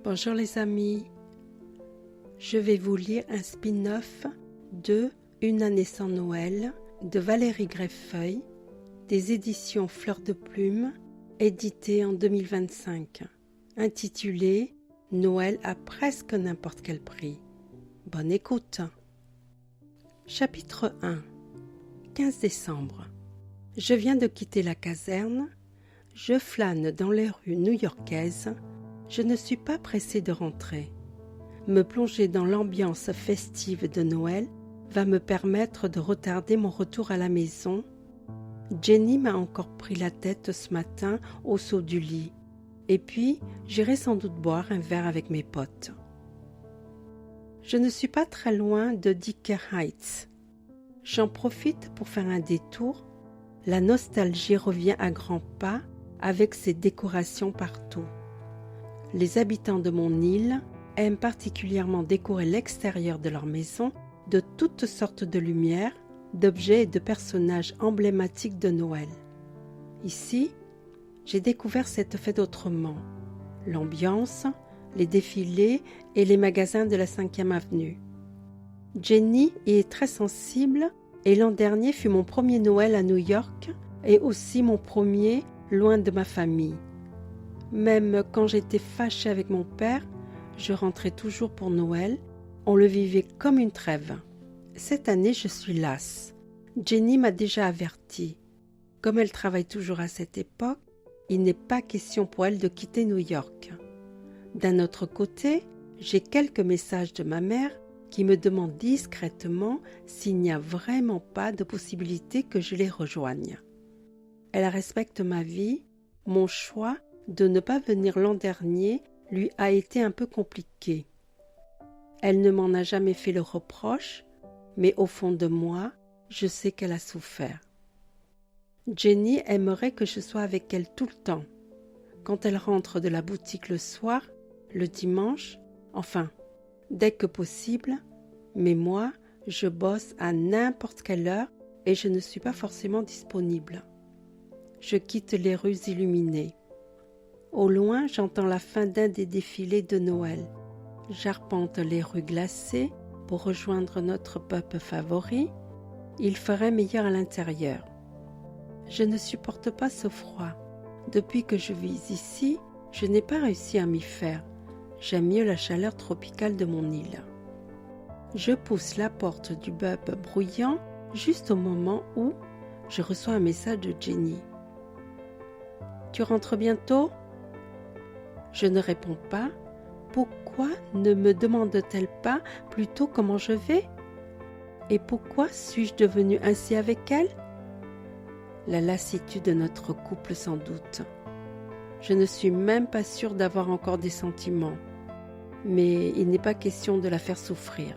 Bonjour les amis, je vais vous lire un spin-off de Une année sans Noël de Valérie Greffeuil, des éditions Fleur de Plume, édité en 2025, intitulé Noël à presque n'importe quel prix. Bonne écoute. Chapitre 1. 15 décembre. Je viens de quitter la caserne, je flâne dans les rues new-yorkaises. Je ne suis pas pressée de rentrer. Me plonger dans l'ambiance festive de Noël va me permettre de retarder mon retour à la maison. Jenny m'a encore pris la tête ce matin au saut du lit. Et puis, j'irai sans doute boire un verre avec mes potes. Je ne suis pas très loin de Dicker Heights. J'en profite pour faire un détour. La nostalgie revient à grands pas avec ses décorations partout. Les habitants de mon île aiment particulièrement décorer l'extérieur de leur maison de toutes sortes de lumières, d'objets et de personnages emblématiques de Noël. Ici, j'ai découvert cette fête autrement. L'ambiance, les défilés et les magasins de la 5e avenue. Jenny y est très sensible et l'an dernier fut mon premier Noël à New York et aussi mon premier loin de ma famille. Même quand j'étais fâchée avec mon père, je rentrais toujours pour Noël. On le vivait comme une trêve. Cette année, je suis lasse. Jenny m'a déjà averti. Comme elle travaille toujours à cette époque, il n'est pas question pour elle de quitter New York. D'un autre côté, j'ai quelques messages de ma mère qui me demande discrètement s'il n'y a vraiment pas de possibilité que je les rejoigne. Elle respecte ma vie, mon choix de ne pas venir l'an dernier lui a été un peu compliqué. Elle ne m'en a jamais fait le reproche, mais au fond de moi, je sais qu'elle a souffert. Jenny aimerait que je sois avec elle tout le temps. Quand elle rentre de la boutique le soir, le dimanche, enfin, dès que possible, mais moi, je bosse à n'importe quelle heure et je ne suis pas forcément disponible. Je quitte les rues illuminées. Au loin, j'entends la fin d'un des défilés de Noël. J'arpente les rues glacées pour rejoindre notre pub favori. Il ferait meilleur à l'intérieur. Je ne supporte pas ce froid. Depuis que je vis ici, je n'ai pas réussi à m'y faire. J'aime mieux la chaleur tropicale de mon île. Je pousse la porte du pub bruyant juste au moment où je reçois un message de Jenny. « Tu rentres bientôt ?» Je ne réponds pas. Pourquoi ne me demande-t-elle pas plutôt comment je vais? Et pourquoi suis-je devenue ainsi avec elle? La lassitude de notre couple sans doute. Je ne suis même pas sûre d'avoir encore des sentiments. Mais il n'est pas question de la faire souffrir.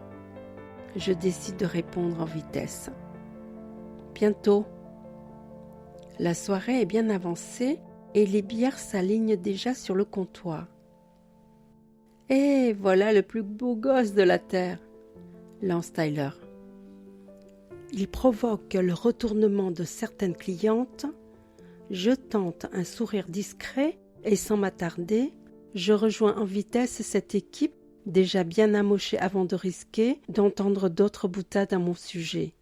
Je décide de répondre en vitesse. Bientôt. La soirée est bien avancée et les bières s'alignent déjà sur le comptoir. « Et voilà le plus beau gosse de la terre !» lance Tyler. Il provoque le retournement de certaines clientes. Je tente un sourire discret et sans m'attarder, je rejoins en vitesse cette équipe déjà bien amochée avant de risquer d'entendre d'autres boutades à mon sujet.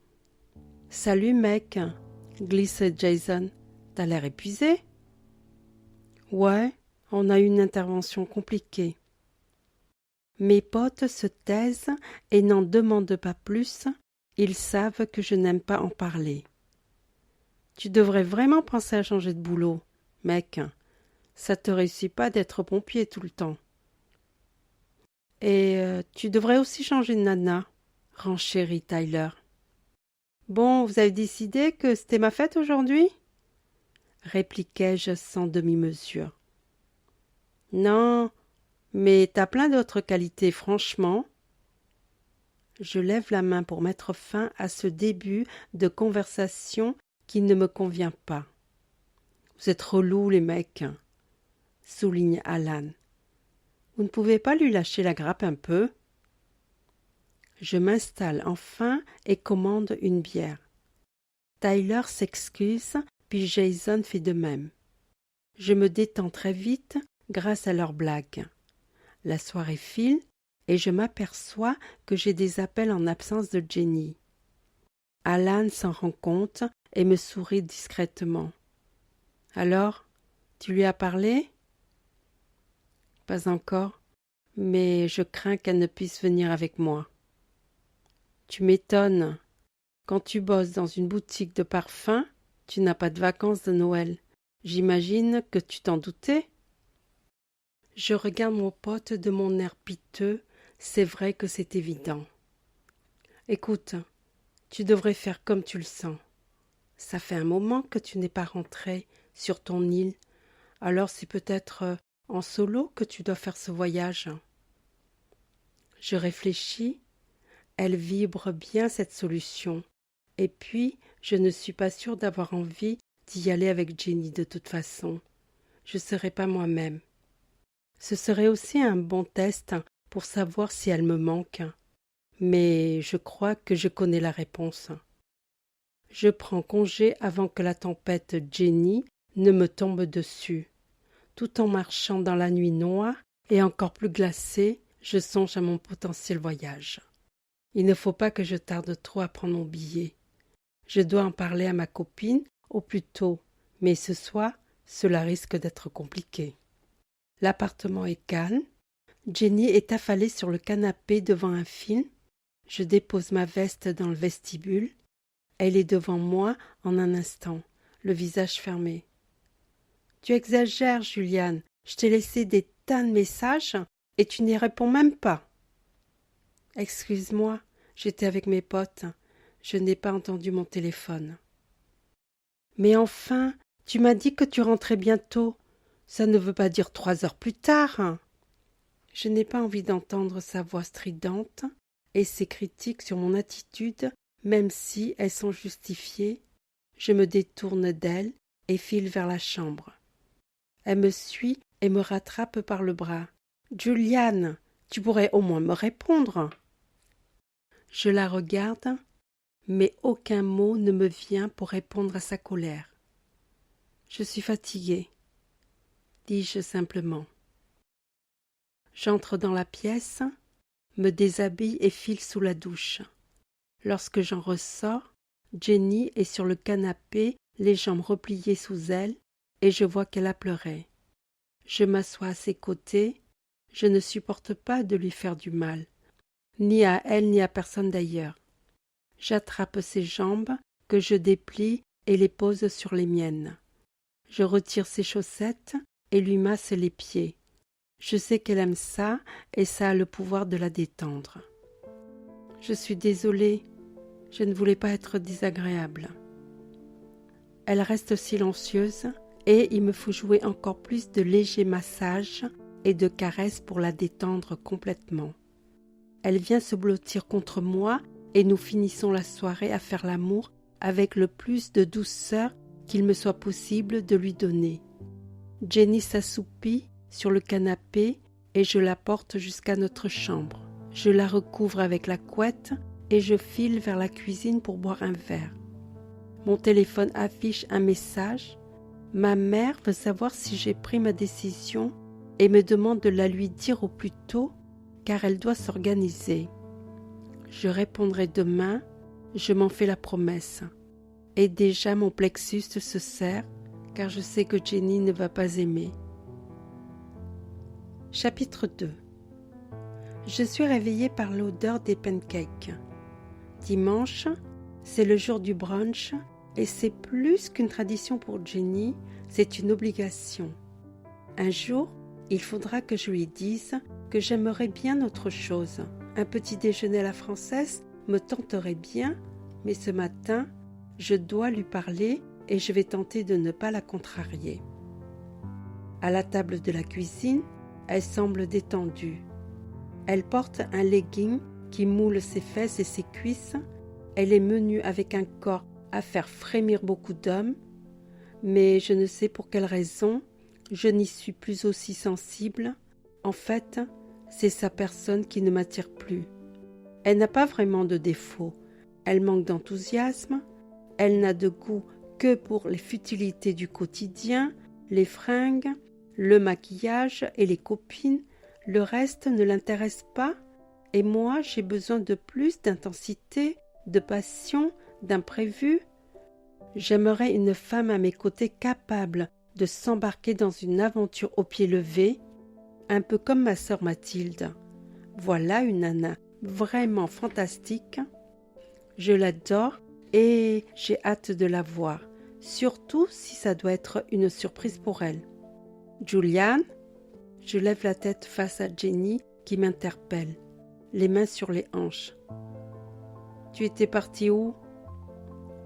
« Salut mec !» glisse Jason. « T'as l'air épuisé ?» « Ouais, on a eu une intervention compliquée. » Mes potes se taisent et n'en demandent pas plus. Ils savent que je n'aime pas en parler. « Tu devrais vraiment penser à changer de boulot, mec. Ça te réussit pas d'être pompier tout le temps. » « Et tu devrais aussi changer de nana, » renchérit Tyler. « Bon, vous avez décidé que c'était ma fête aujourd'hui ?» répliquai-je sans demi-mesure. « Non, mais t'as plein d'autres qualités, franchement. » Je lève la main pour mettre fin à ce début de conversation qui ne me convient pas. « Vous êtes relous, les mecs, » souligne Alan. « Vous ne pouvez pas lui lâcher la grappe un peu ?» Je m'installe enfin et commande une bière. Tyler s'excuse, puis Jason fait de même. Je me détends très vite grâce à leurs blagues. La soirée file et je m'aperçois que j'ai des appels en absence de Jenny. Alan s'en rend compte et me sourit discrètement. « Alors, tu lui as parlé ?»« Pas encore, mais je crains qu'elle ne puisse venir avec moi. »« Tu m'étonnes. Quand tu bosses dans une boutique de parfums, tu n'as pas de vacances de Noël. J'imagine que tu t'en doutais ?» Je regarde mon pote de mon air piteux. C'est vrai que c'est évident. « Écoute, tu devrais faire comme tu le sens. Ça fait un moment que tu n'es pas rentré sur ton île. Alors c'est peut-être en solo que tu dois faire ce voyage. » Je réfléchis. Elle vibre bien cette solution. Et puis, je ne suis pas sûre d'avoir envie d'y aller avec Jenny de toute façon. Je ne serai pas moi-même. Ce serait aussi un bon test pour savoir si elle me manque. Mais je crois que je connais la réponse. Je prends congé avant que la tempête Jenny ne me tombe dessus. Tout en marchant dans la nuit noire et encore plus glacée, je songe à mon potentiel voyage. Il ne faut pas que je tarde trop à prendre mon billet. Je dois en parler à ma copine au plus tôt, mais ce soir, cela risque d'être compliqué. L'appartement est calme. Jenny est affalée sur le canapé devant un film. Je dépose ma veste dans le vestibule. Elle est devant moi en un instant, le visage fermé. « Tu exagères, Juliane. Je t'ai laissé des tas de messages et tu n'y réponds même pas. »« Excuse-moi, j'étais avec mes potes. Je n'ai pas entendu mon téléphone. »« Mais enfin, tu m'as dit que tu rentrais bientôt. Ça ne veut pas dire 3 heures plus tard. » Je n'ai pas envie d'entendre sa voix stridente et ses critiques sur mon attitude, même si elles sont justifiées. Je me détourne d'elle et file vers la chambre. Elle me suit et me rattrape par le bras. « Juliane, tu pourrais au moins me répondre. » Je la regarde, mais aucun mot ne me vient pour répondre à sa colère. « Je suis fatiguée, » dis-je simplement. J'entre dans la pièce, me déshabille et file sous la douche. Lorsque j'en ressors, Jenny est sur le canapé, les jambes repliées sous elle, et je vois qu'elle a pleuré. Je m'assois à ses côtés. Je ne supporte pas de lui faire du mal, ni à elle ni à personne d'ailleurs. J'attrape ses jambes, que je déplie et les pose sur les miennes. Je retire ses chaussettes et lui masse les pieds. Je sais qu'elle aime ça et ça a le pouvoir de la détendre. Je suis désolée, je ne voulais pas être désagréable. Elle reste silencieuse et il me faut jouer encore plus de légers massages et de caresses pour la détendre complètement. Elle vient se blottir contre moi et nous finissons la soirée à faire l'amour avec le plus de douceur qu'il me soit possible de lui donner. Jenny s'assoupit sur le canapé et je la porte jusqu'à notre chambre. Je la recouvre avec la couette et je file vers la cuisine pour boire un verre. Mon téléphone affiche un message. Ma mère veut savoir si j'ai pris ma décision et me demande de la lui dire au plus tôt car elle doit s'organiser. Je répondrai demain, je m'en fais la promesse. Et déjà mon plexus se serre car je sais que Jenny ne va pas aimer. Chapitre 2. Je suis réveillée par l'odeur des pancakes. Dimanche, c'est le jour du brunch et c'est plus qu'une tradition pour Jenny, c'est une obligation. Un jour, il faudra que je lui dise que j'aimerais bien autre chose. Un petit déjeuner à la française me tenterait bien, mais ce matin, je dois lui parler et je vais tenter de ne pas la contrarier. À la table de la cuisine, elle semble détendue. Elle porte un legging qui moule ses fesses et ses cuisses. Elle est menue avec un corps à faire frémir beaucoup d'hommes, mais je ne sais pour quelle raison, je n'y suis plus aussi sensible. En fait, c'est sa personne qui ne m'attire plus. Elle n'a pas vraiment de défaut. Elle manque d'enthousiasme. Elle n'a de goût que pour les futilités du quotidien, les fringues, le maquillage et les copines, Le reste ne l'intéresse pas, et moi j'ai besoin de plus d'intensité, de passion, d'imprévu. J'aimerais une femme à mes côtés capable de s'embarquer dans une aventure au pied levé, un peu comme ma sœur Mathilde. Voilà une nana vraiment fantastique. Je l'adore et j'ai hâte de la voir, surtout si ça doit être une surprise pour elle. Julian, je lève la tête face à Jenny qui m'interpelle, les mains sur les hanches. Tu étais partie où?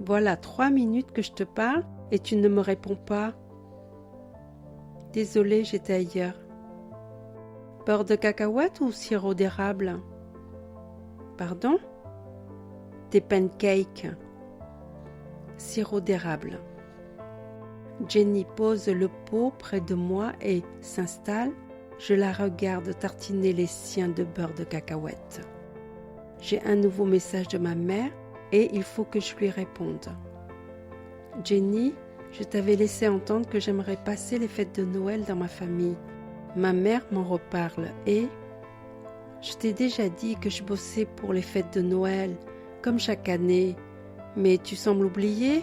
Voilà 3 minutes que je te parle et tu ne me réponds pas. Désolée, j'étais ailleurs. Beurre de cacahuète ou sirop d'érable? Pardon? Des pancakes. Sirop d'érable. Jenny pose le pot près de moi et s'installe. Je la regarde tartiner les siens de beurre de cacahuète. J'ai un nouveau message de ma mère et il faut que je lui réponde. Jenny, je t'avais laissé entendre que j'aimerais passer les fêtes de Noël dans ma famille. Ma mère m'en reparle et... Je t'ai déjà dit que je bossais pour les fêtes de Noël, comme chaque année, mais tu sembles oublier.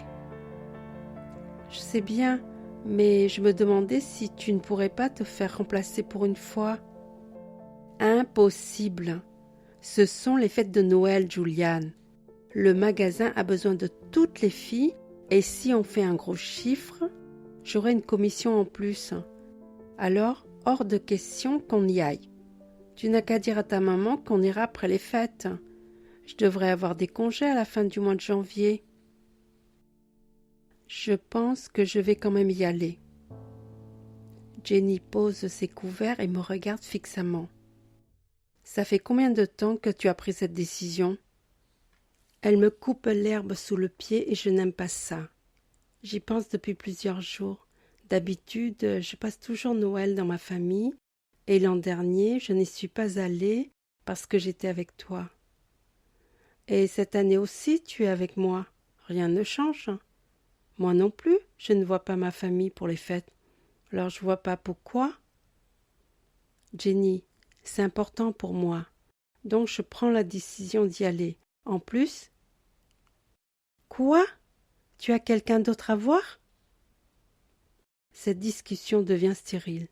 Je sais bien, mais je me demandais si tu ne pourrais pas te faire remplacer pour une fois. Impossible. Ce sont les fêtes de Noël, Juliane. Le magasin a besoin de toutes les filles et si on fait un gros chiffre, j'aurai une commission en plus. Alors, hors de question qu'on y aille. Tu n'as qu'à dire à ta maman qu'on ira après les fêtes. Je devrais avoir des congés à la fin du mois de janvier. Je pense que je vais quand même y aller. Jenny pose ses couverts et me regarde fixement. Ça fait combien de temps que tu as pris cette décision? Elle me coupe l'herbe sous le pied et je n'aime pas ça. J'y pense depuis plusieurs jours. D'habitude, je passe toujours Noël dans ma famille et l'an dernier, je n'y suis pas allée parce que j'étais avec toi. Et cette année aussi, tu es avec moi. Rien ne change. Moi non plus, je ne vois pas ma famille pour les fêtes. Alors je vois pas pourquoi. Jenny, c'est important pour moi. Donc je prends la décision d'y aller. En plus... Quoi? Tu as quelqu'un d'autre à voir? Cette discussion devient stérile.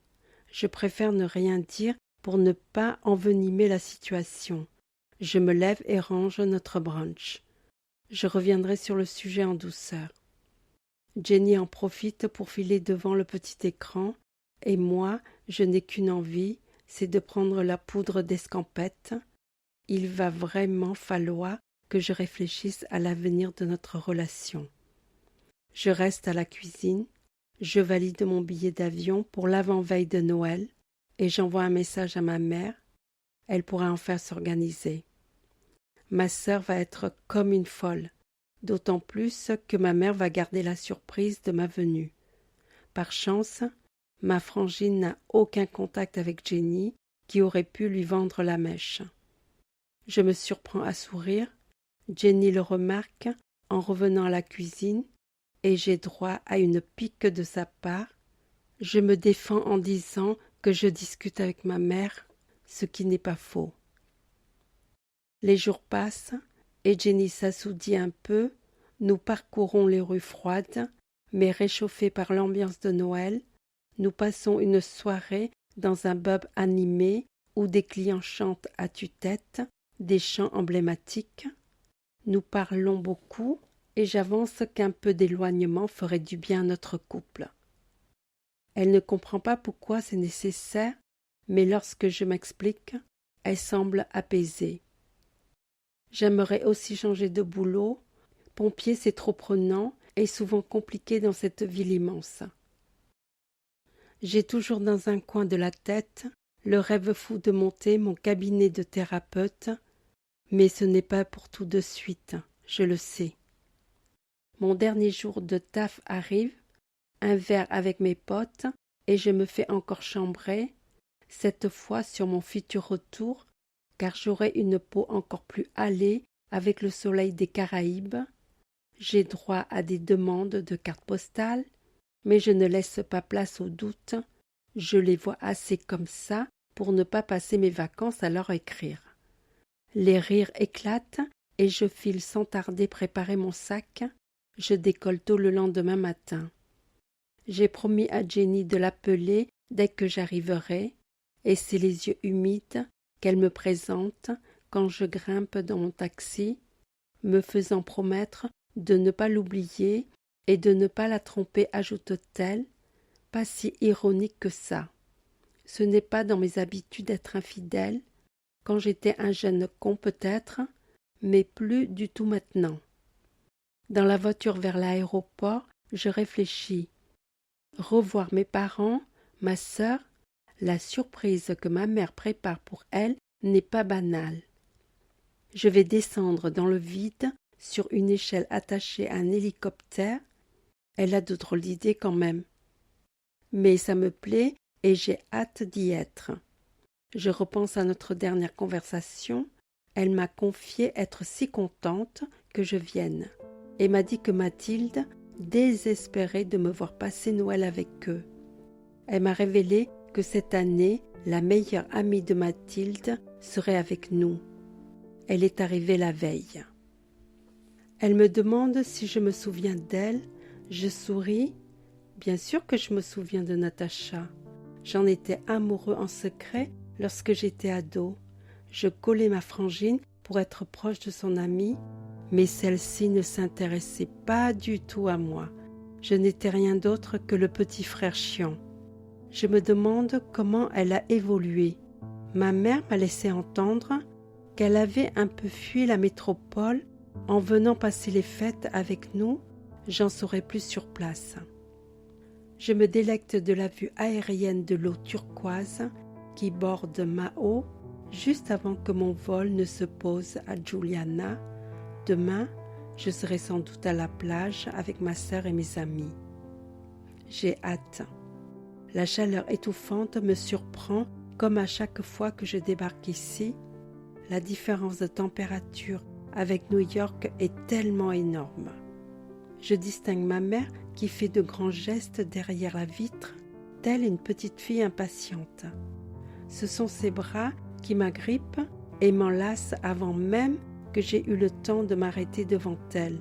Je préfère ne rien dire pour ne pas envenimer la situation. Je me lève et range notre brunch. Je reviendrai sur le sujet en douceur. Jenny en profite pour filer devant le petit écran, et moi, je n'ai qu'une envie, c'est de prendre la poudre d'escampette. Il va vraiment falloir que je réfléchisse à l'avenir de notre relation. Je reste à la cuisine, je valide mon billet d'avion pour l'avant-veille de Noël, et j'envoie un message à ma mère. Elle pourra enfin s'organiser. Ma sœur va être comme une folle, d'autant plus que ma mère va garder la surprise de ma venue. Par chance, ma frangine n'a aucun contact avec Jenny qui aurait pu lui vendre la mèche. Je me surprends à sourire. Jenny le remarque en revenant à la cuisine et j'ai droit à une pique de sa part. Je me défends en disant que je discute avec ma mère, ce qui n'est pas faux. Les jours passent et Jenny s'assoudit un peu. Nous parcourons les rues froides, mais réchauffées par l'ambiance de Noël. Nous passons une soirée dans un pub animé où des clients chantent à tue-tête des chants emblématiques. Nous parlons beaucoup et j'avance qu'un peu d'éloignement ferait du bien à notre couple. Elle ne comprend pas pourquoi c'est nécessaire, mais lorsque je m'explique, elle semble apaisée. J'aimerais aussi changer de boulot. Pompier, c'est trop prenant et souvent compliqué dans cette ville immense. J'ai toujours dans un coin de la tête le rêve fou de monter mon cabinet de thérapeute, mais ce n'est pas pour tout de suite, je le sais. Mon dernier jour de taf arrive, un verre avec mes potes, et je me fais encore chambrer, cette fois sur mon futur retour, car j'aurai une peau encore plus hâlée avec le soleil des Caraïbes. J'ai droit à des demandes de cartes postales, mais je ne laisse pas place aux doutes. Je les vois assez comme ça pour ne pas passer mes vacances à leur écrire. Les rires éclatent et je file sans tarder préparer mon sac. Je décolle tôt le lendemain matin. J'ai promis à Jenny de l'appeler dès que j'arriverai, et c'est les yeux humides qu'elle me présente quand je grimpe dans mon taxi, me faisant promettre de ne pas l'oublier et de ne pas la tromper, ajoute-t-elle, pas si ironique que ça. Ce n'est pas dans mes habitudes d'être infidèle, quand j'étais un jeune con peut-être, mais plus du tout maintenant. Dans la voiture vers l'aéroport, je réfléchis. Revoir mes parents, ma sœur, la surprise que ma mère prépare pour elle n'est pas banale. Je vais descendre dans le vide sur une échelle attachée à un hélicoptère. Elle a de drôles d'idées quand même. Mais ça me plaît et j'ai hâte d'y être. Je repense à notre dernière conversation. Elle m'a confié être si contente que je vienne et m'a dit que Mathilde désespérait de me voir passer Noël avec eux. Elle m'a révélé que cette année, la meilleure amie de Mathilde serait avec nous. Elle est arrivée la veille. Elle me demande si je me souviens d'elle. Je souris. Bien sûr que je me souviens de Natacha. J'en étais amoureux en secret lorsque j'étais ado. Je collais ma frangine pour être proche de son amie, mais celle-ci ne s'intéressait pas du tout à moi. Je n'étais rien d'autre que le petit frère chiant. Je me demande comment elle a évolué. Ma mère m'a laissé entendre qu'elle avait un peu fui la métropole en venant passer les fêtes avec nous. J'en saurai plus sur place. Je me délecte de la vue aérienne de l'eau turquoise qui borde Mao juste avant que mon vol ne se pose à Giuliana. Demain, je serai sans doute à la plage avec ma sœur et mes amis. J'ai hâte. La chaleur étouffante me surprend comme à chaque fois que je débarque ici. La différence de température avec New York est tellement énorme. Je distingue ma mère qui fait de grands gestes derrière la vitre, telle une petite fille impatiente. Ce sont ses bras qui m'agrippent et m'enlacent avant même que j'ai eu le temps de m'arrêter devant elle.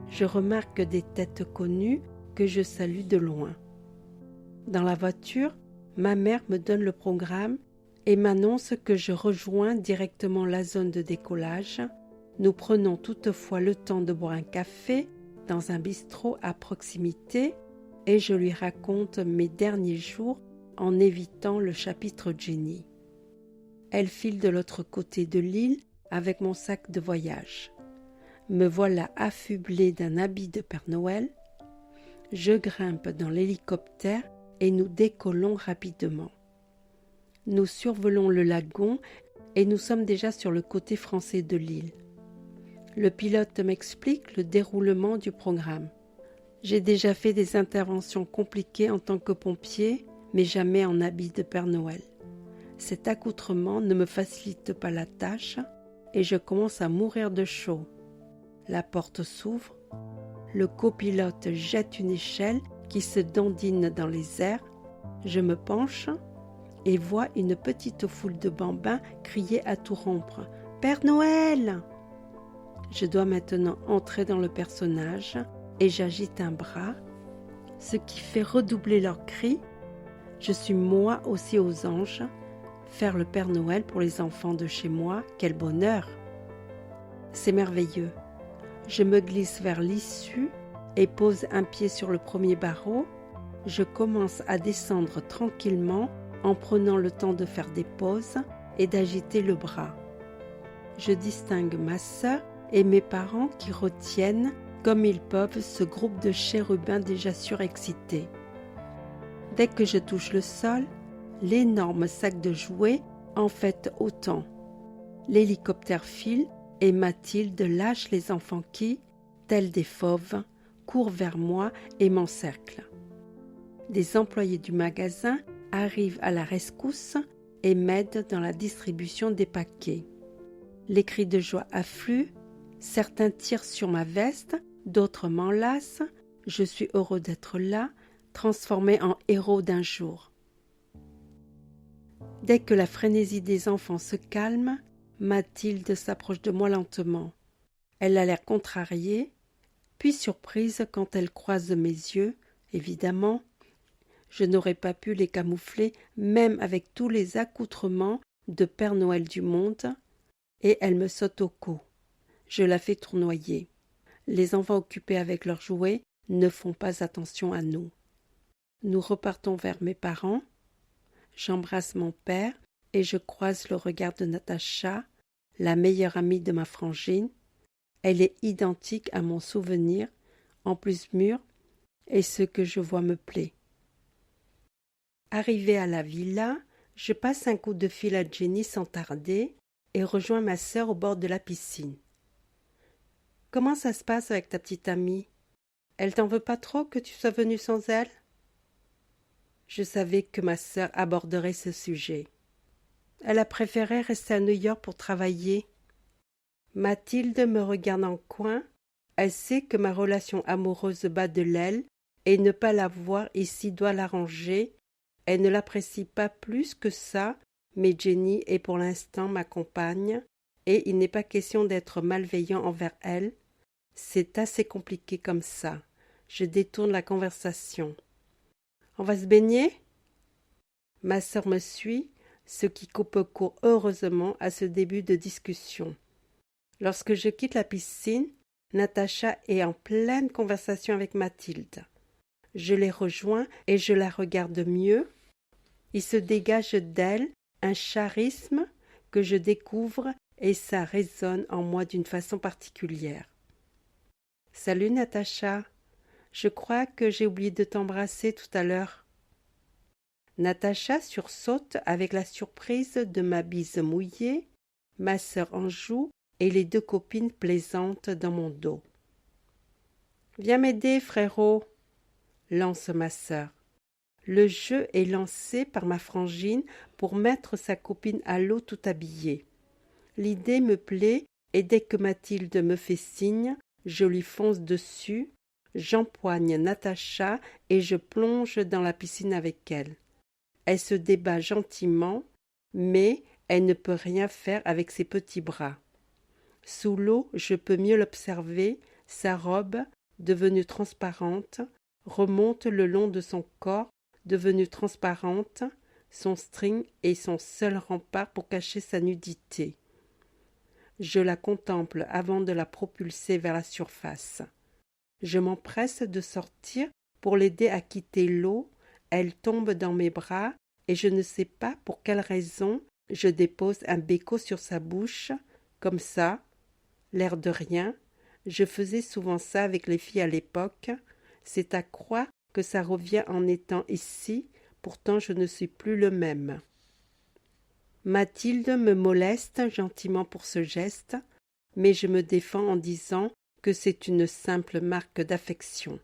Je remarque des têtes connues que je salue de loin. Dans la voiture, ma mère me donne le programme et m'annonce que je rejoins directement la zone de décollage. Nous prenons toutefois le temps de boire un café dans un bistrot à proximité et je lui raconte mes derniers jours en évitant le chapitre Jenny. Elle file de l'autre côté de l'île avec mon sac de voyage. Me voilà affublée d'un habit de Père Noël. Je grimpe dans l'hélicoptère et nous décollons rapidement. Nous survolons le lagon et nous sommes déjà sur le côté français de l'île. Le pilote m'explique le déroulement du programme. J'ai déjà fait des interventions compliquées en tant que pompier, mais jamais en habit de Père Noël. Cet accoutrement ne me facilite pas la tâche et je commence à mourir de chaud. La porte s'ouvre, le copilote jette une échelle qui se dandine dans les airs. Je me penche et vois une petite foule de bambins crier à tout rompre « Père Noël !» Je dois maintenant entrer dans le personnage et j'agite un bras, ce qui fait redoubler leurs cris. Je suis moi aussi aux anges. Faire le Père Noël pour les enfants de chez moi, quel bonheur! C'est merveilleux. Je me glisse vers l'issue et pose un pied sur le premier barreau. Je commence à descendre tranquillement en prenant le temps de faire des pauses et d'agiter le bras. Je distingue ma sœur et mes parents qui retiennent comme ils peuvent ce groupe de chérubins déjà surexcités. Dès que je touche le sol, l'énorme sac de jouets en fait autant. L'hélicoptère file et Mathilde lâche les enfants qui, tels des fauves, courent vers moi et m'encerclent. Des employés du magasin arrivent à la rescousse et m'aident dans la distribution des paquets. Les cris de joie affluent, certains tirent sur ma veste, d'autres m'enlacent. Je suis heureux d'être là, transformé en héros d'un jour. Dès que la frénésie des enfants se calme, Mathilde s'approche de moi lentement. Elle a l'air contrariée, puis surprise quand elle croise mes yeux, évidemment. Je n'aurais pas pu les camoufler, même avec tous les accoutrements de Père Noël du monde, et elle me saute au cou. Je la fais tournoyer. Les enfants occupés avec leurs jouets ne font pas attention à nous. Nous repartons vers mes parents. J'embrasse mon père et je croise le regard de Natacha, la meilleure amie de ma frangine. Elle est identique à mon souvenir, en plus mûre, et ce que je vois me plaît. Arrivée à la villa, je passe un coup de fil à Jenny sans tarder et rejoins ma sœur au bord de la piscine. « Comment ça se passe avec ta petite amie? Elle t'en veut pas trop que tu sois venue sans elle ?» Je savais que ma sœur aborderait ce sujet. Elle a préféré rester à New York pour travailler. Mathilde me regarde en coin. Elle sait que ma relation amoureuse bat de l'aile et ne pas la voir ici doit l'arranger. Elle ne l'apprécie pas plus que ça, mais Jenny est pour l'instant ma compagne et il n'est pas question d'être malveillant envers elle. C'est assez compliqué comme ça. Je détourne la conversation. « On va se baigner ?» Ma sœur me suit, ce qui coupe court heureusement à ce début de discussion. Lorsque je quitte la piscine, Natacha est en pleine conversation avec Mathilde. Je les rejoins et je la regarde mieux. Il se dégage d'elle un charisme que je découvre et ça résonne en moi d'une façon particulière. « Salut Natacha, je crois que j'ai oublié de t'embrasser tout à l'heure. » Natacha sursaute avec la surprise de ma bise mouillée, ma sœur en joue et les deux copines plaisantes dans mon dos. « Viens m'aider, frérot !» lance ma sœur. Le jeu est lancé par ma frangine pour mettre sa copine à l'eau tout habillée. L'idée me plaît et dès que Mathilde me fait signe, je lui fonce dessus, j'empoigne Natacha et je plonge dans la piscine avec elle. Elle se débat gentiment, mais elle ne peut rien faire avec ses petits bras. Sous l'eau, je peux mieux l'observer, sa robe, devenue transparente, remonte le long de son corps, devenue transparente, son string est son seul rempart pour cacher sa nudité. Je la contemple avant de la propulser vers la surface. Je m'empresse de sortir pour l'aider à quitter l'eau. Elle tombe dans mes bras et je ne sais pas pour quelle raison je dépose un béco sur sa bouche, comme ça, l'air de rien. Je faisais souvent ça avec les filles à l'époque. C'est à croire que ça revient en étant ici, pourtant je ne suis plus le même. Mathilde me moleste gentiment pour ce geste, mais je me défends en disant que c'est une simple marque d'affection.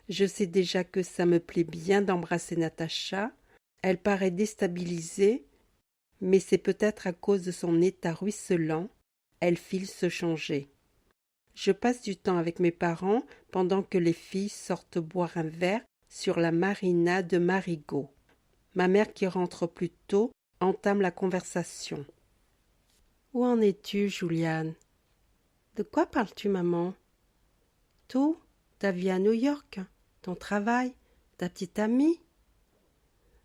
Je sais déjà que ça me plaît bien d'embrasser Natacha. Elle paraît déstabilisée, mais c'est peut-être à cause de son état ruisselant. Elle file se changer. Je passe du temps avec mes parents pendant que les filles sortent boire un verre sur la marina de Marigot. Ma mère, qui rentre plus tôt, entame la conversation. « Où en es-tu, Juliane ? De quoi parles-tu, maman ? Tout ? Ta vie à New York ? Ton travail ? Ta petite amie ?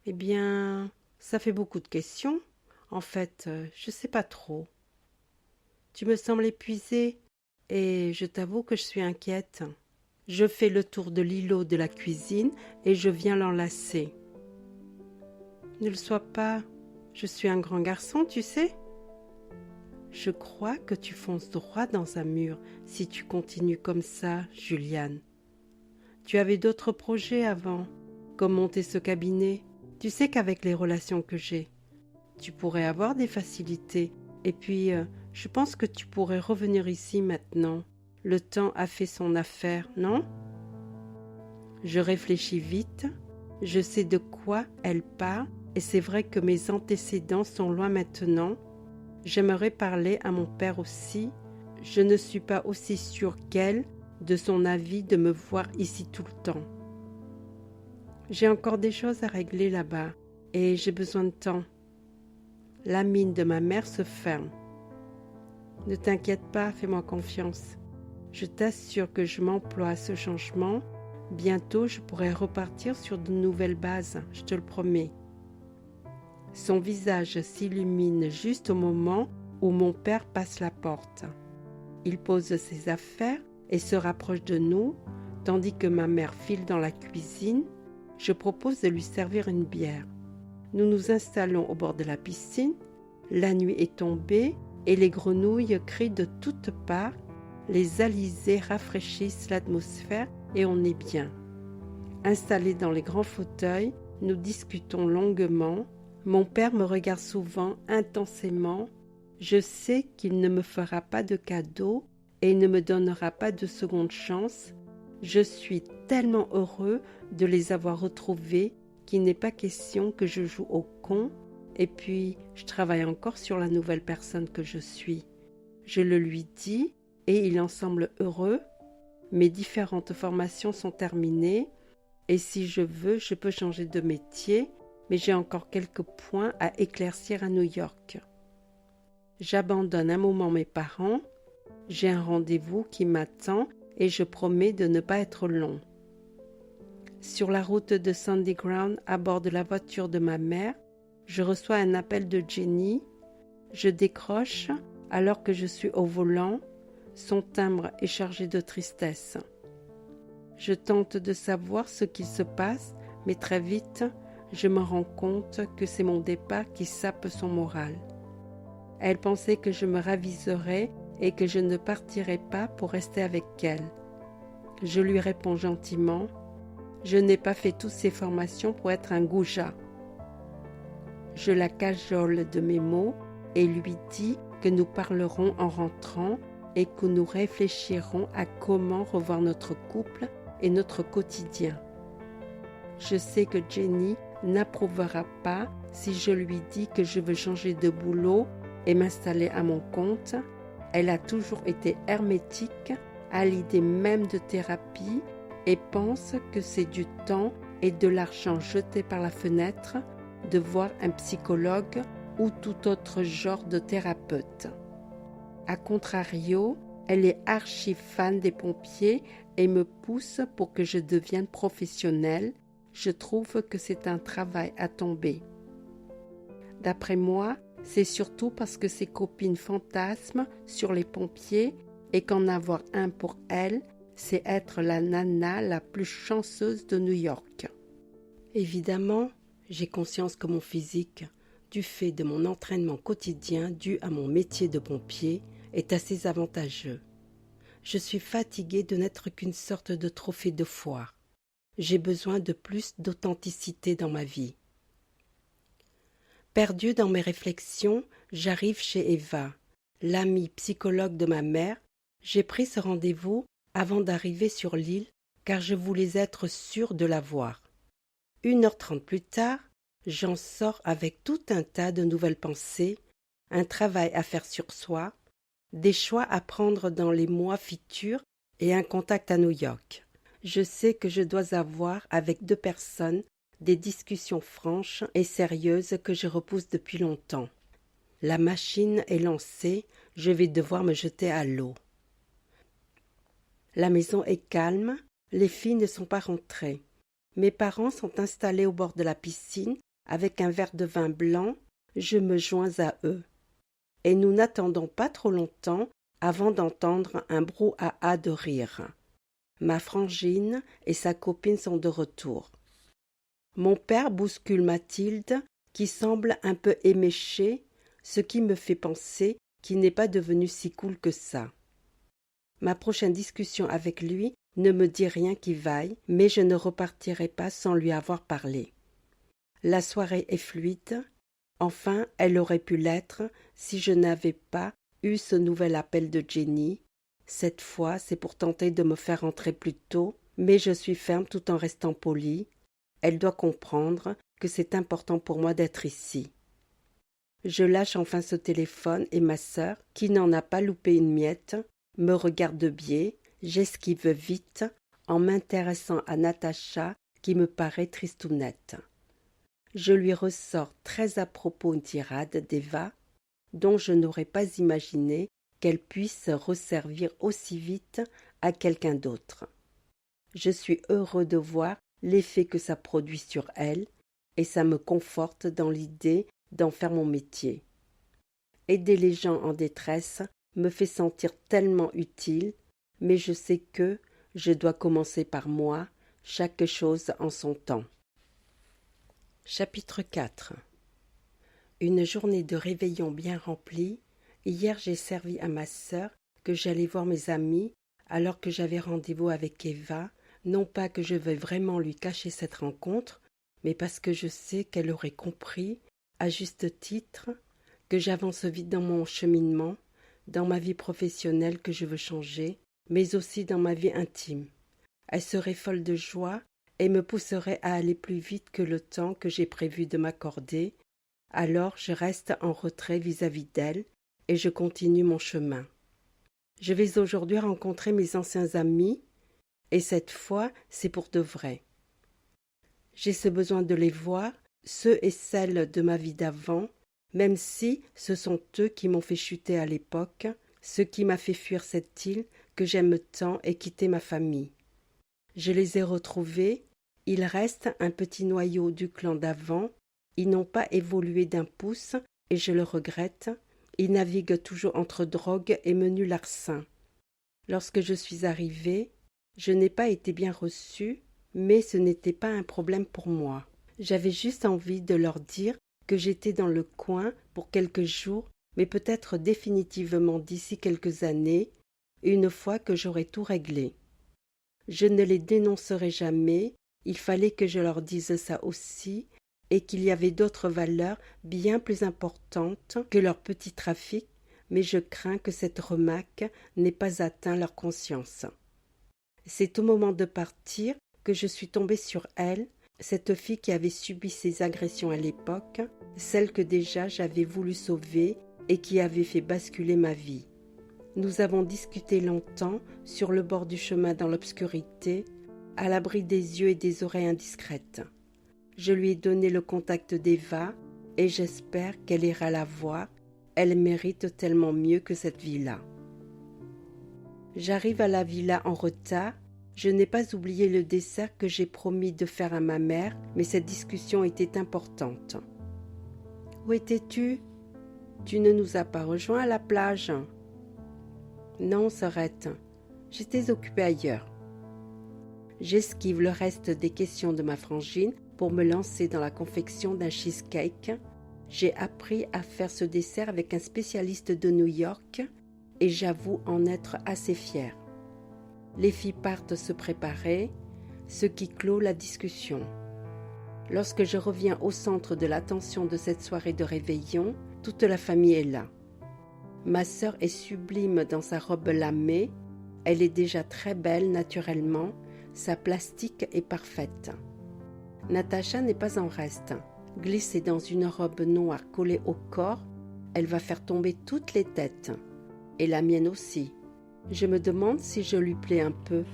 Eh bien, ça fait beaucoup de questions. En fait, je sais pas trop. Tu me sembles épuisée et je t'avoue que je suis inquiète. Je fais le tour de l'îlot de la cuisine et je viens l'enlacer. Ne le sois pas, je suis un grand garçon, tu sais. Je crois que tu fonces droit dans un mur si tu continues comme ça, Juliane. Tu avais d'autres projets avant, comme monter ce cabinet. Tu sais qu'avec les relations que j'ai, tu pourrais avoir des facilités. Et puis, je pense que tu pourrais revenir ici maintenant. Le temps a fait son affaire, non ? Je réfléchis vite. Je sais de quoi elle parle et c'est vrai que mes antécédents sont loin maintenant. J'aimerais parler à mon père aussi. Je ne suis pas aussi sûre qu'elle de son avis de me voir ici tout le temps. J'ai encore des choses à régler là-bas et j'ai besoin de temps. La mine de ma mère se ferme. Ne t'inquiète pas, fais-moi confiance. Je t'assure que je m'emploie à ce changement. Bientôt, je pourrai repartir sur de nouvelles bases, je te le promets. Son visage s'illumine juste au moment où mon père passe la porte. Il pose ses affaires et se rapproche de nous, tandis que ma mère file dans la cuisine. Je propose de lui servir une bière. Nous nous installons au bord de la piscine. La nuit est tombée et les grenouilles crient de toutes parts. Les alizés rafraîchissent l'atmosphère et on est bien. Installés dans les grands fauteuils, nous discutons longuement. Mon père me regarde souvent, intensément. Je sais qu'il ne me fera pas de cadeau et ne me donnera pas de seconde chance. Je suis tellement heureux de les avoir retrouvés qu'il n'est pas question que je joue au con. Et puis, je travaille encore sur la nouvelle personne que je suis. Je le lui dis et il en semble heureux. Mes différentes formations sont terminées et si je veux, je peux changer de métier, mais j'ai encore quelques points à éclaircir à New York. J'abandonne un moment mes parents. J'ai un rendez-vous qui m'attend et je promets de ne pas être long. Sur la route de Sandy Ground, à bord de la voiture de ma mère, je reçois un appel de Jenny. Je décroche alors que je suis au volant. Son timbre est chargé de tristesse. Je tente de savoir ce qui se passe, mais très vite, je me rends compte que c'est mon départ qui sape son moral. Elle pensait que je me raviserais et que je ne partirais pas pour rester avec elle. Je lui réponds gentiment. Je n'ai pas fait toutes ces formations pour être un goujat. Je la cajole de mes mots et lui dis que nous parlerons en rentrant et que nous réfléchirons à comment revoir notre couple et notre quotidien. Je sais que Jenny n'approuvera pas si je lui dis que je veux changer de boulot et m'installer à mon compte. Elle a toujours été hermétique à l'idée même de thérapie et pense que c'est du temps et de l'argent jetés par la fenêtre de voir un psychologue ou tout autre genre de thérapeute. A contrario, elle est archi fan des pompiers et me pousse pour que je devienne professionnelle. Je trouve que c'est un travail à tomber. D'après moi, c'est surtout parce que ses copines fantasment sur les pompiers et qu'en avoir un pour elle, c'est être la nana la plus chanceuse de New York. Évidemment, j'ai conscience que mon physique, du fait de mon entraînement quotidien dû à mon métier de pompier, est assez avantageux. Je suis fatiguée de n'être qu'une sorte de trophée de foire. J'ai besoin de plus d'authenticité dans ma vie. Perdue dans mes réflexions, j'arrive chez Eva, l'amie psychologue de ma mère. J'ai pris ce rendez-vous avant d'arriver sur l'île car je voulais être sûre de la voir. 1h30 plus tard, j'en sors avec tout un tas de nouvelles pensées, un travail à faire sur soi, des choix à prendre dans les mois futurs et un contact à New York. Je sais que je dois avoir avec 2 personnes des discussions franches et sérieuses que je repousse depuis longtemps. La machine est lancée, je vais devoir me jeter à l'eau. La maison est calme, les filles ne sont pas rentrées. Mes parents sont installés au bord de la piscine avec un verre de vin blanc, je me joins à eux. Et nous n'attendons pas trop longtemps avant d'entendre un brouhaha de rire. Ma frangine et sa copine sont de retour. Mon père bouscule Mathilde, qui semble un peu éméchée, ce qui me fait penser qu'il n'est pas devenu si cool que ça. Ma prochaine discussion avec lui ne me dit rien qui vaille, mais je ne repartirai pas sans lui avoir parlé. La soirée est fluide. Enfin, elle aurait pu l'être si je n'avais pas eu ce nouvel appel de Jenny. Cette fois, c'est pour tenter de me faire entrer plus tôt, mais je suis ferme tout en restant polie. Elle doit comprendre que c'est important pour moi d'être ici. Je lâche enfin ce téléphone et ma sœur, qui n'en a pas loupé une miette, me regarde de biais. J'esquive vite en m'intéressant à Natacha qui me paraît tristounette. Je lui ressors très à propos une tirade d'Eva dont je n'aurais pas imaginé qu'elle puisse resservir aussi vite à quelqu'un d'autre. Je suis heureux de voir l'effet que ça produit sur elle et ça me conforte dans l'idée d'en faire mon métier. Aider les gens en détresse me fait sentir tellement utile, mais je sais que je dois commencer par moi, chaque chose en son temps. Chapitre 4. Une journée de réveillon bien remplie. Hier j'ai servi à ma sœur que j'allais voir mes amis alors que j'avais rendez-vous avec Eva, non pas que je veuille vraiment lui cacher cette rencontre, mais parce que je sais qu'elle aurait compris, à juste titre, que j'avance vite dans mon cheminement, dans ma vie professionnelle que je veux changer, mais aussi dans ma vie intime. Elle serait folle de joie et me pousserait à aller plus vite que le temps que j'ai prévu de m'accorder. Alors je reste en retrait vis-à-vis d'elle et je continue mon chemin. Je vais aujourd'hui rencontrer mes anciens amis et cette fois c'est pour de vrai. J'ai ce besoin de les voir, ceux et celles de ma vie d'avant, même si ce sont eux qui m'ont fait chuter à l'époque, ce qui m'a fait fuir cette île que j'aime tant et quitter ma famille. Je les ai retrouvés, il reste un petit noyau du clan d'avant, ils n'ont pas évolué d'un pouce et je le regrette, ils naviguent toujours entre drogue et menu larcin. Lorsque je suis arrivée, je n'ai pas été bien reçue, mais ce n'était pas un problème pour moi. J'avais juste envie de leur dire que j'étais dans le coin pour quelques jours, mais peut-être définitivement d'ici quelques années, une fois que j'aurai tout réglé. Je ne les dénoncerai jamais, il fallait que je leur dise ça aussi, et qu'il y avait d'autres valeurs bien plus importantes que leur petit trafic, mais je crains que cette remarque n'ait pas atteint leur conscience. C'est au moment de partir que je suis tombée sur elle, cette fille qui avait subi ces agressions à l'époque, celle que déjà j'avais voulu sauver et qui avait fait basculer ma vie. Nous avons discuté longtemps sur le bord du chemin dans l'obscurité, à l'abri des yeux et des oreilles indiscrètes. Je lui ai donné le contact d'Eva et j'espère qu'elle ira la voir. Elle mérite tellement mieux que cette villa. J'arrive à la villa en retard. Je n'ai pas oublié le dessert que j'ai promis de faire à ma mère, mais cette discussion était importante. « Où étais-tu ? Tu ne nous as pas rejoints à la plage ?»« Non, Sorette, j'étais occupée ailleurs. » J'esquive le reste des questions de ma frangine pour me lancer dans la confection d'un cheesecake. J'ai appris à faire ce dessert avec un spécialiste de New York et j'avoue en être assez fière. Les filles partent se préparer, ce qui clôt la discussion. Lorsque je reviens au centre de l'attention de cette soirée de réveillon, toute la famille est là. Ma sœur est sublime dans sa robe lamée, elle est déjà très belle naturellement, sa plastique est parfaite. Natacha n'est pas en reste. Glissée dans une robe noire collée au corps, elle va faire tomber toutes les têtes. Et la mienne aussi. Je me demande si je lui plais un peu.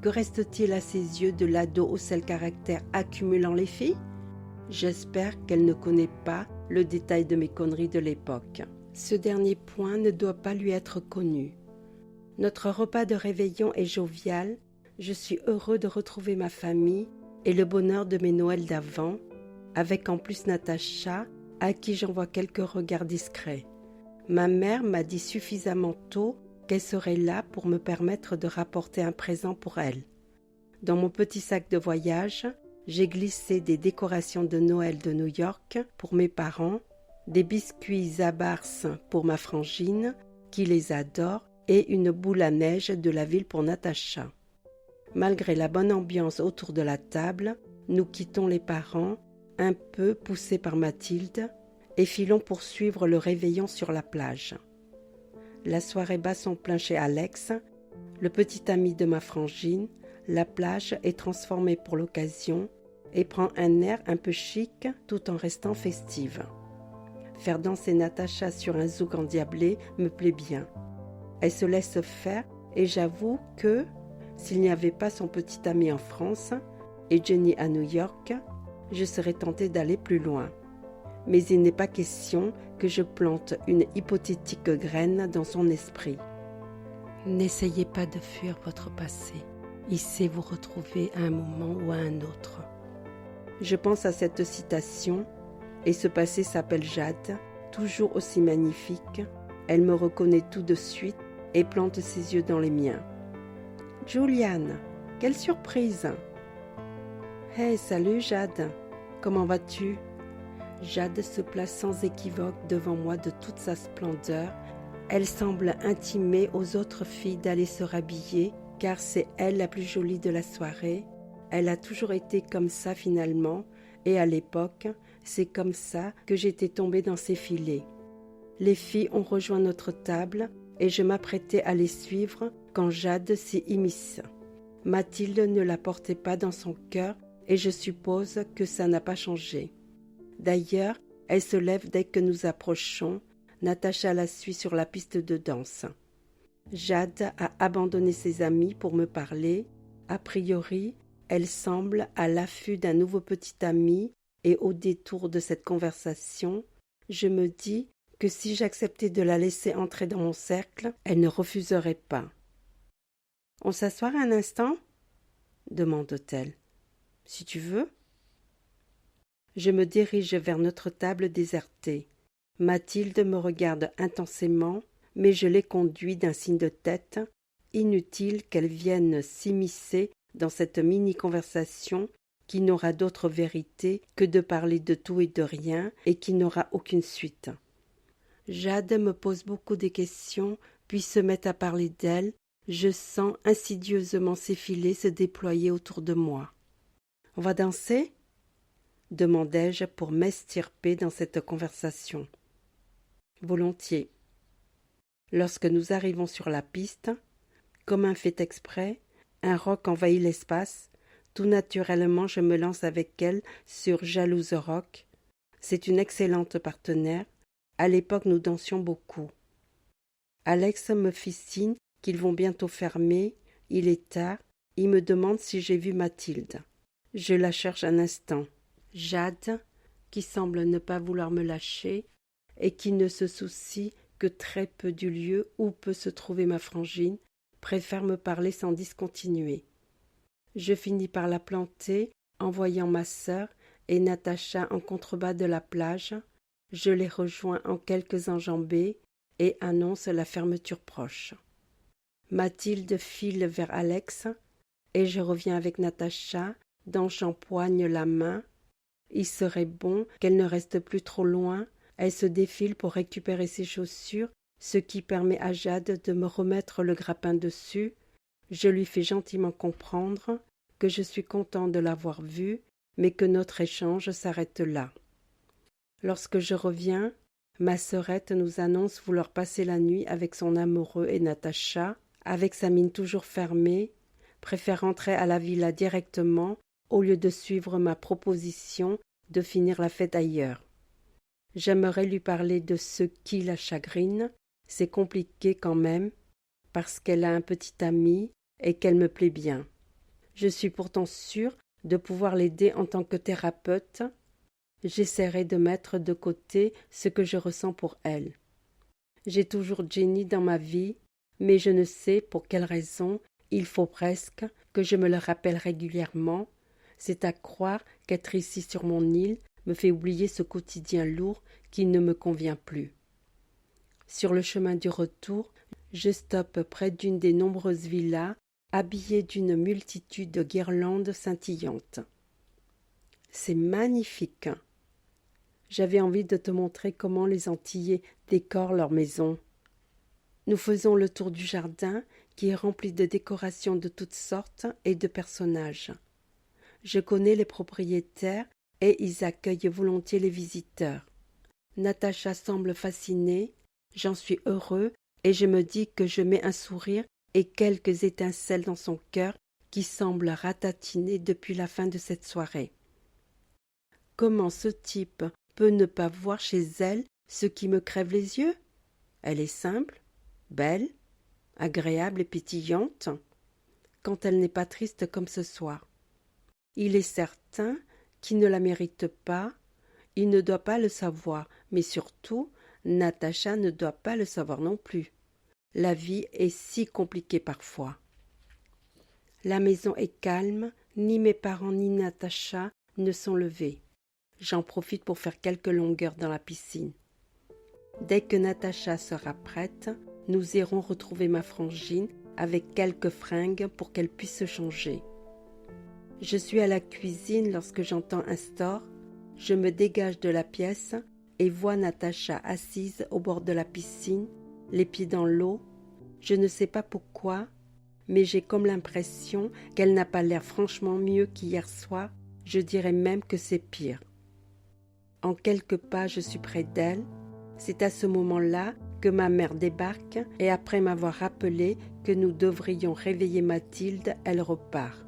Que reste-t-il à ses yeux de l'ado au seul caractère accumulant les filles ? J'espère qu'elle ne connaît pas le détail de mes conneries de l'époque. Ce dernier point ne doit pas lui être connu. Notre repas de réveillon est jovial. Je suis heureux de retrouver ma famille et le bonheur de mes Noëls d'avant, avec en plus Natacha, à qui j'envoie quelques regards discrets. Ma mère m'a dit suffisamment tôt qu'elle serait là pour me permettre de rapporter un présent pour elle. Dans mon petit sac de voyage, j'ai glissé des décorations de Noël de New York pour mes parents, des biscuits Zabars pour ma frangine, qui les adore, et une boule à neige de la ville pour Natacha. Malgré la bonne ambiance autour de la table, nous quittons les parents, un peu poussés par Mathilde, et filons poursuivre le réveillon sur la plage. La soirée bat son plein chez Alex, le petit ami de ma frangine. La plage est transformée pour l'occasion et prend un air un peu chic tout en restant festive. Faire danser Natacha sur un zouk endiablé me plaît bien. Elle se laisse faire et j'avoue que, s'il n'y avait pas son petit ami en France et Jenny à New York, je serais tentée d'aller plus loin. Mais il n'est pas question que je plante une hypothétique graine dans son esprit. N'essayez pas de fuir votre passé. Il sait vous retrouver à un moment ou à un autre. Je pense à cette citation, et ce passé s'appelle Jade, toujours aussi magnifique. Elle me reconnaît tout de suite et plante ses yeux dans les miens. « Juliane, quelle surprise !»« Hey, salut Jade, comment vas-tu ?» Jade se place sans équivoque devant moi de toute sa splendeur. Elle semble intimer aux autres filles d'aller se rhabiller, car c'est elle la plus jolie de la soirée. Elle a toujours été comme ça finalement, et à l'époque, c'est comme ça que j'étais tombée dans ses filets. Les filles ont rejoint notre table, et je m'apprêtais à les suivre quand Jade s'y immisce. Mathilde ne la portait pas dans son cœur, et je suppose que ça n'a pas changé. D'ailleurs, elle se lève dès que nous approchons. Natacha la suit sur la piste de danse. Jade a abandonné ses amis pour me parler. A priori, elle semble à l'affût d'un nouveau petit ami et au détour de cette conversation, je me dis que si j'acceptais de la laisser entrer dans mon cercle, elle ne refuserait pas. « On s'assoit un instant ?» demande-t-elle. « Si tu veux. » Je me dirige vers notre table désertée. Mathilde me regarde intensément, mais je l'ai conduit d'un signe de tête. Inutile qu'elle vienne s'immiscer dans cette mini-conversation qui n'aura d'autre vérité que de parler de tout et de rien et qui n'aura aucune suite. Jade me pose beaucoup de questions, puis se met à parler d'elle. Je sens insidieusement ses filets se déployer autour de moi. « On va danser ?» demandai-je pour m'extirper dans cette conversation. « Volontiers. » Lorsque nous arrivons sur la piste, comme un fait exprès, un rock envahit l'espace. Tout naturellement, je me lance avec elle sur Jalouse Rock. C'est une excellente partenaire. À l'époque, nous dansions beaucoup. Alex me fit signe qu'ils vont bientôt fermer. Il est tard. Il me demande si j'ai vu Mathilde. Je la cherche un instant. Jade, qui semble ne pas vouloir me lâcher et qui ne se soucie que très peu du lieu où peut se trouver ma frangine, préfère me parler sans discontinuer. Je finis par la planter en voyant ma sœur et Natacha en contrebas de la plage. Je les rejoins en quelques enjambées et annonce la fermeture proche. Mathilde file vers Alex et je reviens avec Natacha, dont j'empoigne la main. Il serait bon qu'elle ne reste plus trop loin. Elle se défile pour récupérer ses chaussures, ce qui permet à Jade de me remettre le grappin dessus. Je lui fais gentiment comprendre que je suis content de l'avoir vue, mais que notre échange s'arrête là. Lorsque je reviens, ma sœurette nous annonce vouloir passer la nuit avec son amoureux et Natacha, avec sa mine toujours fermée, préfère rentrer à la villa directement au lieu de suivre ma proposition de finir la fête ailleurs. J'aimerais lui parler de ce qui la chagrine, c'est compliqué quand même, parce qu'elle a un petit ami et qu'elle me plaît bien. Je suis pourtant sûre de pouvoir l'aider en tant que thérapeute. J'essaierai de mettre de côté ce que je ressens pour elle. J'ai toujours Jenny dans ma vie, mais je ne sais pour quelle raison il faut presque que je me le rappelle régulièrement. C'est à croire qu'être ici sur mon île me fait oublier ce quotidien lourd qui ne me convient plus. Sur le chemin du retour, je stoppe près d'une des nombreuses villas habillées d'une multitude de guirlandes scintillantes. C'est magnifique. J'avais envie de te montrer comment les Antillais décorent leur maison. Nous faisons le tour du jardin qui est rempli de décorations de toutes sortes et de personnages. Je connais les propriétaires et ils accueillent volontiers les visiteurs. Natacha semble fascinée, j'en suis heureux et je me dis que je mets un sourire et quelques étincelles dans son cœur qui semble ratatiner depuis la fin de cette soirée. Comment ce type peut ne pas voir chez elle ce qui me crève les yeux? Elle est simple, belle, agréable et pétillante, quand elle n'est pas triste comme ce soir. Il est certain qui ne la mérite pas, il ne doit pas le savoir, mais surtout, Natacha ne doit pas le savoir non plus. La vie est si compliquée parfois. La maison est calme, ni mes parents ni Natacha ne sont levés. J'en profite pour faire quelques longueurs dans la piscine. Dès que Natacha sera prête, nous irons retrouver ma frangine avec quelques fringues pour qu'elle puisse se changer. Je suis à la cuisine lorsque j'entends un store. Je me dégage de la pièce et vois Natacha assise au bord de la piscine, les pieds dans l'eau. Je ne sais pas pourquoi, mais j'ai comme l'impression qu'elle n'a pas l'air franchement mieux qu'hier soir. Je dirais même que c'est pire. En quelques pas, je suis près d'elle. C'est à ce moment-là que ma mère débarque et après m'avoir rappelé que nous devrions réveiller Mathilde, elle repart.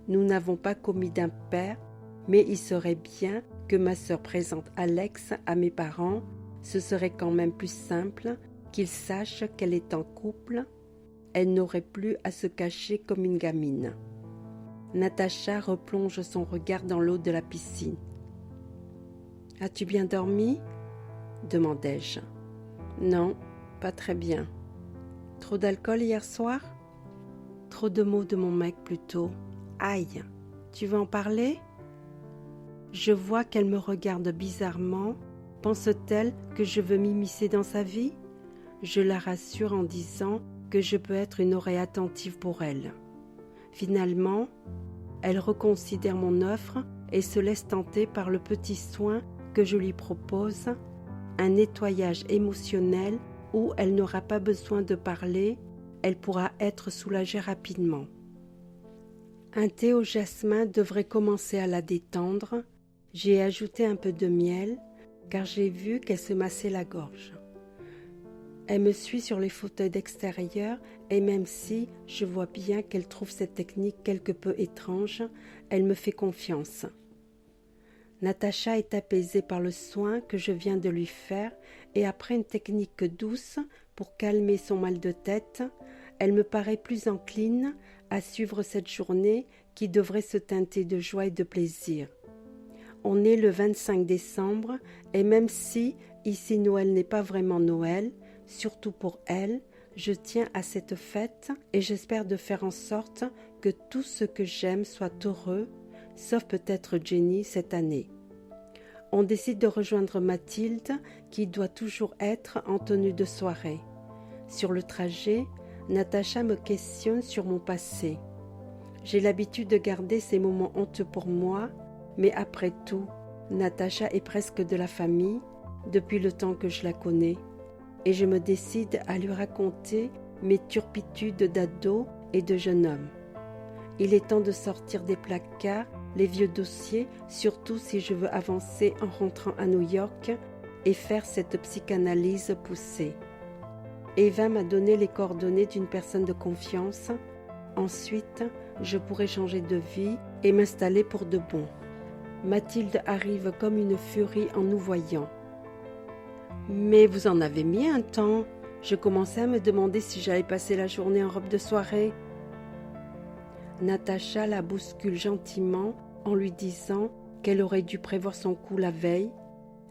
Nous n'avons pas commis d'impair, mais il serait bien que ma sœur présente Alex à mes parents. Ce serait quand même plus simple qu'ils sachent qu'elle est en couple. Elle n'aurait plus à se cacher comme une gamine. Natacha replonge son regard dans l'eau de la piscine. « As-tu bien dormi ?» demandai-je. « Non, pas très bien. Trop d'alcool hier soir ?»« Trop de mots de mon mec plutôt. Aïe, tu veux en parler ?» Je vois qu'elle me regarde bizarrement. Pense-t-elle que je veux m'immiscer dans sa vie ? Je la rassure en disant que je peux être une oreille attentive pour elle. Finalement, elle reconsidère mon offre et se laisse tenter par le petit soin que je lui propose, un nettoyage émotionnel où elle n'aura pas besoin de parler, elle pourra être soulagée rapidement. Un thé au jasmin devrait commencer à la détendre. J'ai ajouté un peu de miel car j'ai vu qu'elle se massait la gorge. Elle me suit sur les fauteuils d'extérieur et même si je vois bien qu'elle trouve cette technique quelque peu étrange, elle me fait confiance. Natacha est apaisée par le soin que je viens de lui faire et après une technique douce pour calmer son mal de tête, elle me paraît plus encline à suivre cette journée qui devrait se teinter de joie et de plaisir. On est le 25 décembre et même si ici Noël n'est pas vraiment Noël, surtout pour elle, je tiens à cette fête et j'espère de faire en sorte que tout ce que j'aime soit heureux, sauf peut-être Jenny cette année. On décide de rejoindre Mathilde qui doit toujours être en tenue de soirée. Sur le trajet, Natacha me questionne sur mon passé. J'ai l'habitude de garder ces moments honteux pour moi, mais après tout, Natacha est presque de la famille depuis le temps que je la connais. Et je me décide à lui raconter mes turpitudes d'ado et de jeune homme. Il est temps de sortir des placards les vieux dossiers, surtout si je veux avancer en rentrant à New York et faire cette psychanalyse poussée. Eva m'a donné les coordonnées d'une personne de confiance. Ensuite, je pourrai changer de vie et m'installer pour de bon. Mathilde arrive comme une furie en nous voyant. « Mais vous en avez mis un temps. Je commençais à me demander si j'allais passer la journée en robe de soirée. » Natacha la bouscule gentiment en lui disant qu'elle aurait dû prévoir son coup la veille.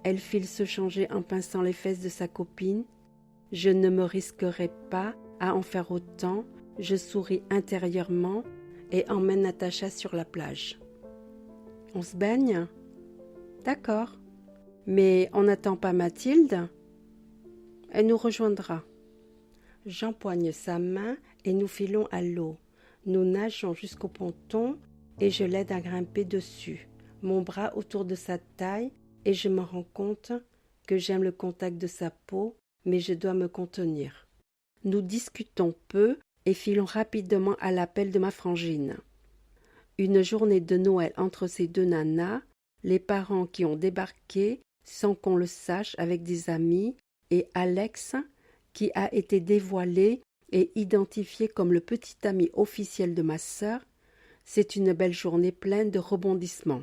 Elle file se changer en pinçant les fesses de sa copine. Je ne me risquerai pas à en faire autant. Je souris intérieurement et emmène Natacha sur la plage. « On se baigne ? D'accord. Mais on n'attend pas Mathilde ? Elle nous rejoindra. » J'empoigne sa main et nous filons à l'eau. Nous nageons jusqu'au ponton et je l'aide à grimper dessus, mon bras autour de sa taille, et je me rends compte que j'aime le contact de sa peau, mais je dois me contenir. Nous discutons peu et filons rapidement à l'appel de ma frangine. Une journée de Noël entre ces deux nanas, les parents qui ont débarqué sans qu'on le sache avec des amis, et Alex qui a été dévoilé et identifié comme le petit ami officiel de ma sœur. C'est une belle journée pleine de rebondissements.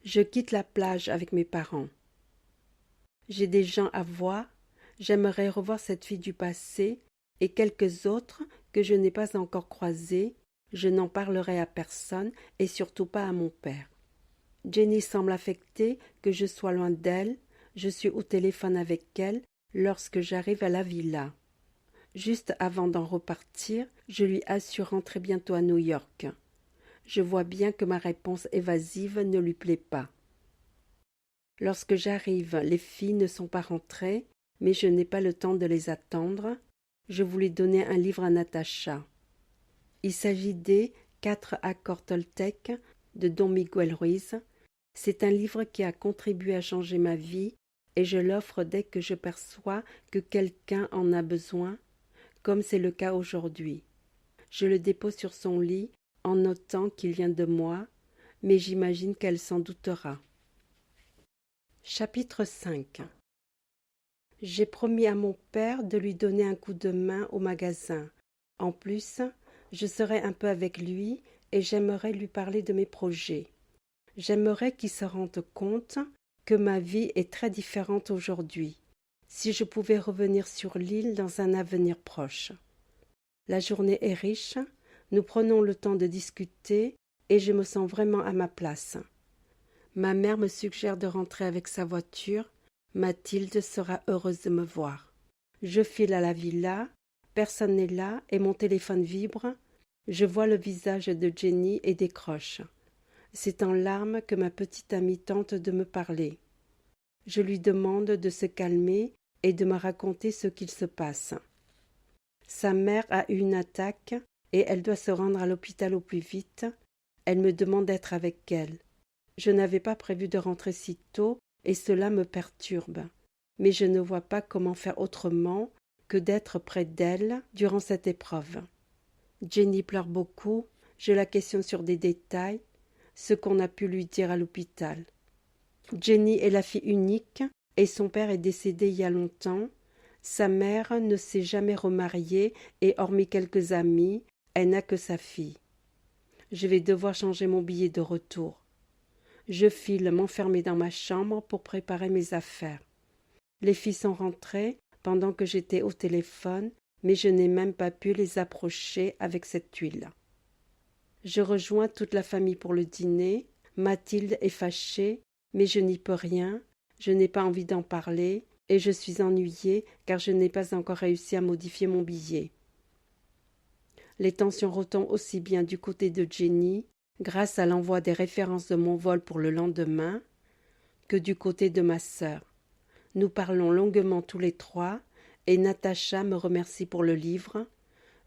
Je quitte la plage avec mes parents. J'ai des gens à voir, j'aimerais revoir cette fille du passé et quelques autres que je n'ai pas encore croisées. Je n'en parlerai à personne et surtout pas à mon père. Jenny semble affectée que je sois loin d'elle. Je suis au téléphone avec elle lorsque j'arrive à la villa. Juste avant d'en repartir, je lui assure rentrer bientôt à New York. Je vois bien que ma réponse évasive ne lui plaît pas. Lorsque j'arrive, les filles ne sont pas rentrées, mais je n'ai pas le temps de les attendre. Je voulais donner un livre à Natacha. Il s'agit des 4 accords Toltec de Don Miguel Ruiz. C'est un livre qui a contribué à changer ma vie et je l'offre dès que je perçois que quelqu'un en a besoin, comme c'est le cas aujourd'hui. Je le dépose sur son lit en notant qu'il vient de moi, mais j'imagine qu'elle s'en doutera. Chapitre 5. J'ai promis à mon père de lui donner un coup de main au magasin. En plus, je serai un peu avec lui et j'aimerais lui parler de mes projets. J'aimerais qu'il se rende compte que ma vie est très différente aujourd'hui, si je pouvais revenir sur l'île dans un avenir proche. La journée est riche, nous prenons le temps de discuter et je me sens vraiment à ma place. Ma mère me suggère de rentrer avec sa voiture. Mathilde sera heureuse de me voir. Je file à la villa, personne n'est là et mon téléphone vibre. Je vois le visage de Jenny et décroche. C'est en larmes que ma petite amie tente de me parler. Je lui demande de se calmer et de me raconter ce qu'il se passe. Sa mère a eu une attaque et elle doit se rendre à l'hôpital au plus vite. Elle me demande d'être avec elle. Je n'avais pas prévu de rentrer si tôt et cela me perturbe. Mais je ne vois pas comment faire autrement que d'être près d'elle durant cette épreuve. Jenny pleure beaucoup, je la questionne sur des détails, ce qu'on a pu lui dire à l'hôpital. Jenny est la fille unique et son père est décédé il y a longtemps. Sa mère ne s'est jamais remariée et hormis quelques amis, elle n'a que sa fille. Je vais devoir changer mon billet de retour. Je file m'enfermer dans ma chambre pour préparer mes affaires. Les filles sont rentrées pendant que j'étais au téléphone, mais je n'ai même pas pu les approcher avec cette tuile. Je rejoins toute la famille pour le dîner. Mathilde est fâchée, mais je n'y peux rien. Je n'ai pas envie d'en parler et je suis ennuyée car je n'ai pas encore réussi à modifier mon billet. Les tensions retombent aussi bien du côté de Jenny, grâce à l'envoi des références de mon vol pour le lendemain, que du côté de ma sœur. Nous parlons longuement tous les trois et Natacha me remercie pour le livre.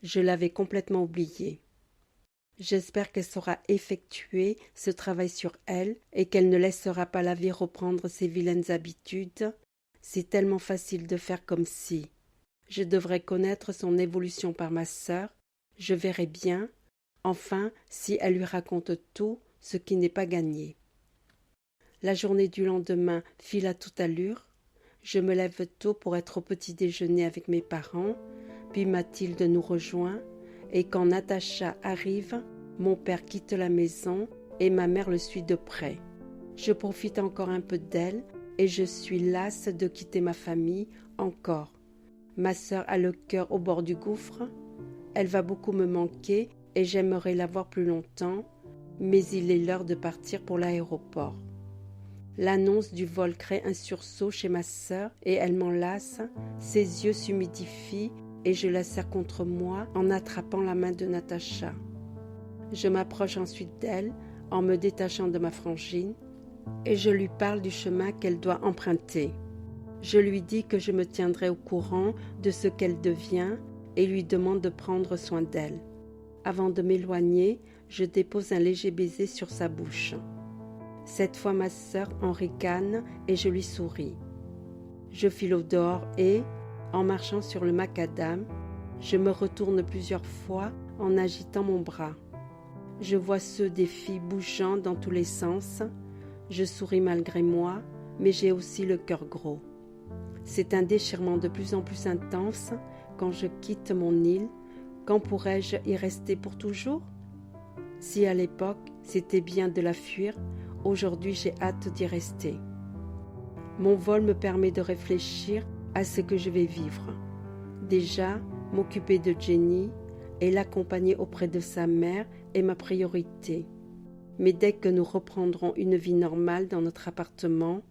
Je l'avais complètement oublié. J'espère qu'elle saura effectuer ce travail sur elle et qu'elle ne laissera pas la vie reprendre ses vilaines habitudes. C'est tellement facile de faire comme si. Je devrais connaître son évolution par ma sœur. Je verrai bien. Enfin, si elle lui raconte tout, ce qui n'est pas gagné. La journée du lendemain file à toute allure. Je me lève tôt pour être au petit déjeuner avec mes parents, puis Mathilde nous rejoint, et quand Natacha arrive, mon père quitte la maison et ma mère le suit de près. Je profite encore un peu d'elle et je suis lasse de quitter ma famille encore. Ma sœur a le cœur au bord du gouffre. Elle va beaucoup me manquer et j'aimerais la voir plus longtemps, mais il est l'heure de partir pour l'aéroport. L'annonce du vol crée un sursaut chez ma sœur et elle m'enlace, ses yeux s'humidifient et je la serre contre moi en attrapant la main de Natacha. Je m'approche ensuite d'elle en me détachant de ma frangine et je lui parle du chemin qu'elle doit emprunter. Je lui dis que je me tiendrai au courant de ce qu'elle devient et lui demande de prendre soin d'elle. Avant de m'éloigner, je dépose un léger baiser sur sa bouche. Cette fois ma sœur en ricane et je lui souris. Je file au dehors et, en marchant sur le macadam, je me retourne plusieurs fois en agitant mon bras. Je vois ceux des filles bougeant dans tous les sens. Je souris malgré moi, mais j'ai aussi le cœur gros. C'est un déchirement de plus en plus intense quand je quitte mon île. Quand pourrais-je y rester pour toujours? Si à l'époque c'était bien de la fuir, aujourd'hui j'ai hâte d'y rester. Mon vol me permet de réfléchir à ce que je vais vivre. Déjà, m'occuper de Jenny, et l'accompagner auprès de sa mère est ma priorité. Mais dès que nous reprendrons une vie normale dans notre appartement,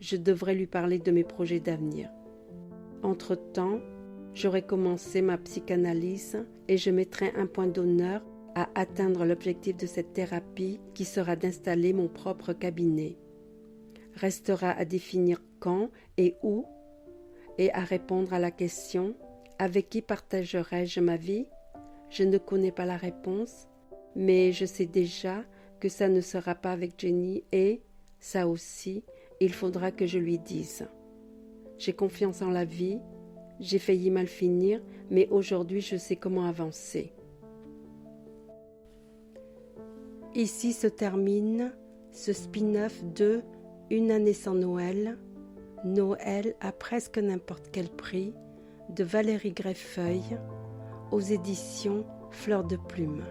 je devrais lui parler de mes projets d'avenir. Entre-temps, j'aurai commencé ma psychanalyse et je mettrai un point d'honneur à atteindre l'objectif de cette thérapie qui sera d'installer mon propre cabinet. Restera à définir quand et où et à répondre à la question « Avec qui partagerai-je ma vie ?» Je ne connais pas la réponse, mais je sais déjà que ça ne sera pas avec Jenny et, ça aussi, il faudra que je lui dise. J'ai confiance en la vie, j'ai failli mal finir, mais aujourd'hui je sais comment avancer. Ici se termine ce spin-off de Une année sans Noël, Noël à presque n'importe quel prix, de Valérie Greffeuil, aux éditions Fleur de Plume.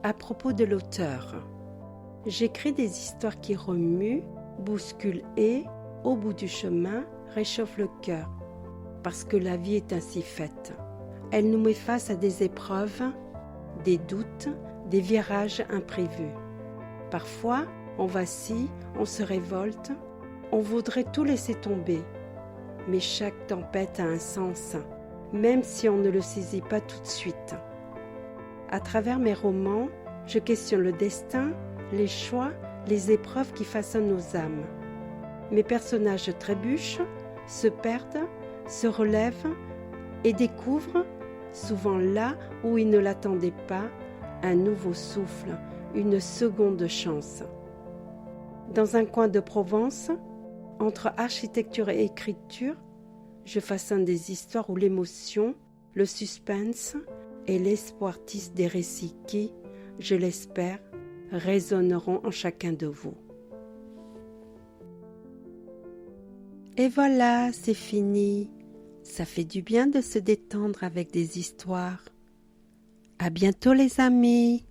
À propos de l'auteur, j'écris des histoires qui remuent, bousculent et, au bout du chemin, réchauffent le cœur, parce que la vie est ainsi faite. Elle nous met face à des épreuves, des doutes, des virages imprévus. Parfois, on vacille, on se révolte, on voudrait tout laisser tomber. Mais chaque tempête a un sens, même si on ne le saisit pas tout de suite. À travers mes romans, je questionne le destin, les choix, les épreuves qui façonnent nos âmes. Mes personnages trébuchent, se perdent, se relèvent et découvrent, souvent là où ils ne l'attendaient pas, un nouveau souffle, une seconde chance. Dans un coin de Provence, entre architecture et écriture, je façonne des histoires où l'émotion, le suspense et l'espoir tissent des récits qui, je l'espère, résonneront en chacun de vous. Et voilà, c'est fini. Ça fait du bien de se détendre avec des histoires. À bientôt les amis.